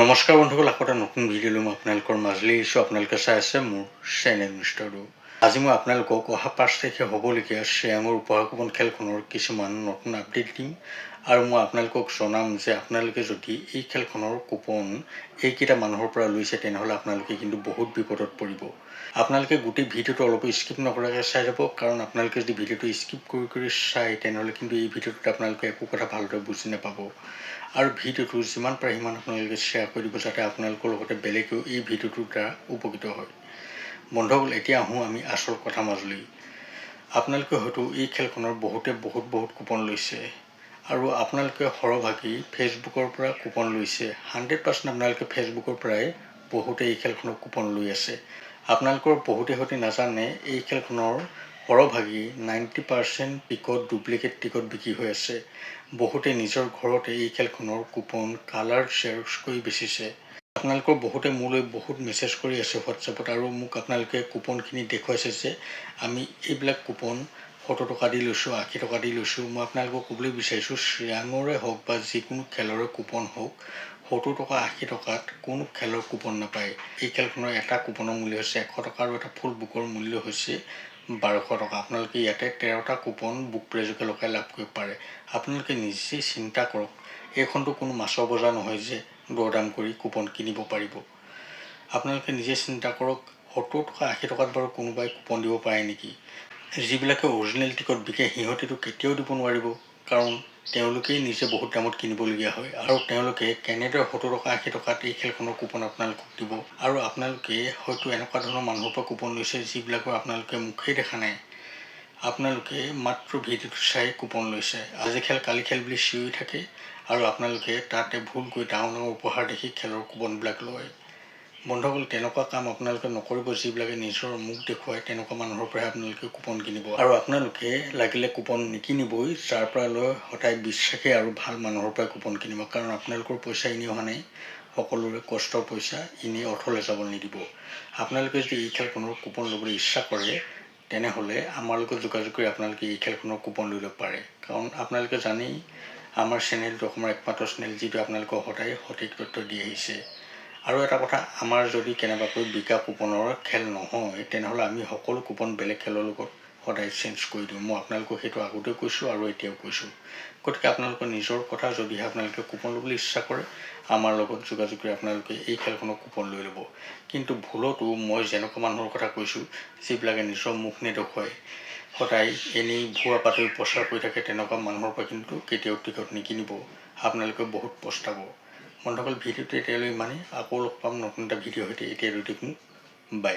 নমস্কাৰ বন্ধুসকল, আকৌ এটা নতুন ভিডিঅ' লৈ মই আপোনালোকৰ মাজলৈ আহিছোঁ। আপোনালোকে চাই আছে মোৰ চেনেল মিষ্টাৰ ডু। আজি মই আপোনালোকক অহা 5 তাৰিখে হ'বলগীয়া শ্ৰেয়াঙৰ উপহাৰ কুপন খেলখনৰ কিছুমান নতুন আপডেট দিম আৰু মই আপোনালোকক জনাম যে আপোনালোকে যদি এই খেলখনৰ কুপন এইকেইটা মানুহৰ পৰা লৈছে তেনেহ'লে আপোনালোকে কিন্তু বহুত বিপদত পৰিব। আপোনালোকে গোটেই ভিডিঅ'টো অলপ স্কিপ নকৰাকৈ চাই যাব, কাৰণ আপোনালোকে যদি ভিডিঅ'টো স্কিপ কৰি চায় তেনেহ'লে কিন্তু এই ভিডিঅ'টোত আপোনালোকে একো কথা ভালদৰে বুজি নাপাব। আৰু ভিডিঅ'টো যিমান পাৰে সিমান আপোনালোকে শ্বেয়াৰ কৰি দিব, যাতে আপোনালোকৰ লগতে বেলেগেও এই ভিডিঅ'টোৰ দ্বাৰা উপকৃত হয়। বন্ধুসকল, এতিয়া আহোঁ আমি আচল কথা মাজলৈ। আপোনালোকে হয়তো এই খেলখনৰ বহুত কুপন লৈছে আৰু আপোনালোকে সৰহভাগেই ফেচবুকৰ পৰা কুপন লৈছে। 100% আপোনালোকে ফেচবুকৰ পৰাই বহুতে এই খেলখনৰ কুপন লৈ আছে। আপোনালোকৰ বহুতে হয়তো নাজানে এই খেলখনৰ সৰহভাগেই 90% টিকট ডুপ্লিকেট টিকট বিক্ৰী হৈ আছে। বহুতে নিজৰ ঘৰতে এই খেলখনৰ কুপন কালাৰ জেৰক্স কৰি বেচিছে। আপোনালোকৰ বহুতে মোলৈ বহুত মেছেজ কৰি আছে হোৱাটছএপত, আৰু মোক আপোনালোকে কুপনখিনি দেখুৱাইছে যে আমি এইবিলাক কুপন 70 টকা দি লৈছোঁ, 80 টকা দি লৈছোঁ। মই আপোনালোকক ক'বলৈ বিচাৰিছোঁ, শ্ৰেয়াঙৰে হওক বা যিকোনো খেলৰে কুপন হওক, 70 টকা 80 টকাত কোনো খেলৰ কুপন নাপায়। এই খেলখনৰ এটা কুপনৰ মূল্য হৈছে 100 টকা আৰু এটা ফুল বুকৰ মূল্য হৈছে 1200 টকা। আপোনালোকে ইয়াতে 13টা কুপন বুক প্ৰাইজকে লগাই লাভ কৰিব পাৰে। আপোনালোকে নিজেই চিন্তা কৰক, এইখনটো কোনো মাছৰ বজাৰ নহয় যে দৰদাম কৰি কুপন কিনিব পাৰিব। আপোনালোকে নিজে চিন্তা কৰক, 70 টকা 80 টকাত বাৰু কোনোবাই কুপন দিব পাৰে নেকি? যিবিলাকে অৰিজিনেল টিকট বিকে সিহঁতেতো কেতিয়াও দিব নোৱাৰিব, কাৰণ তেওঁলোকেই নিজে বহুত দামত কিনিবলগীয়া হয়। আৰু তেওঁলোকে কেনেদৰে 70 টকা 80 টকাত এই খেলখনৰ কুপন আপোনালোকক দিব? আৰু আপোনালোকে হয়তো এনেকুৱা ধৰণৰ মানুহৰ পৰা কুপন লৈছে যিবিলাকৰ আপোনালোকে মুখেই দেখা নাই। আপোনালোকে মাত্ৰ ভিডিঅ'টো চাই কুপন লৈছে। আজি খেল কালি খেল বুলি চিঞৰি থাকে আৰু আপোনালোকে তাতে ভুলকৈ ডাঙৰ উপহাৰ দেখি খেলৰ কুপনবিলাক লয়। বন্ধুসকল, তেনেকুৱা কাম আপোনালোকে নকৰিব। যিবিলাকে নিজৰ মুখ দেখুৱাই তেনেকুৱা মানুহৰ পৰাই আপোনালোকে কুপন কিনিব। আৰু আপোনালোকে লাগিলে কুপন নিকিনিবই, যাৰ পৰা লৈ সদায় বিশ্বাসী আৰু ভাল মানুহৰ পৰাই কুপন কিনিব, কাৰণ আপোনালোকৰ পইচা এনেই অহা নাই। সকলোৰে কষ্টৰ পইচা এনেই অথলে যাব নিদিব। আপোনালোকে যদি এই খেলখনৰ কুপন ল'বলৈ ইচ্ছা কৰে তেনেহ'লে আমাৰ লগত যোগাযোগ কৰি আপোনালোকে এই খেলখনৰ কুপন লৈ ল'ব পাৰে। কাৰণ আপোনালোকে জানেই, আমাৰ চেনেলটো অসমৰ একমাত্ৰ চেনেল যিটো আপোনালোকক সদায় সঠিক তথ্য দি আহিছে। আৰু এটা কথা, আমাৰ যদি কেনেবাকৈ বিকা কুপনৰ খেল নহয় তেনেহ'লে আমি সকলো কুপন বেলেগ খেলৰ লগত সদায় চেঞ্জ কৰি দিওঁ। মই আপোনালোকক সেইটো আগতেও কৈছোঁ আৰু এতিয়াও কৈছোঁ। গতিকে আপোনালোকৰ নিজৰ কথা, যদিহে আপোনালোকে কুপন ল'বলৈ ইচ্ছা কৰে আমাৰ লগত যোগাযোগ কৰি আপোনালোকে এই খেলখনৰ কুপন লৈ ল'ব। কিন্তু ভুলতো মই যেনেকুৱা মানুহৰ কথা কৈছোঁ, যিবিলাকে নিজৰ মুখ নেদেখুৱায় সদায় এনেই ভুৱা বাতৰি প্ৰচাৰ কৰি থাকে, তেনেকুৱা মানুহৰ পৰা কিন্তু কেতিয়াও টিকট নিকিনিব। আপোনালোকে বহুত পস্তাব। বন্ধুসকল, ভিডিঅ'টো এতিয়ালৈ ইমানেই। আকৌ লগ পাম নতুন এটা ভিডিঅ'ৰ সৈতে। এতিয়ালৈ দেখোন বাই।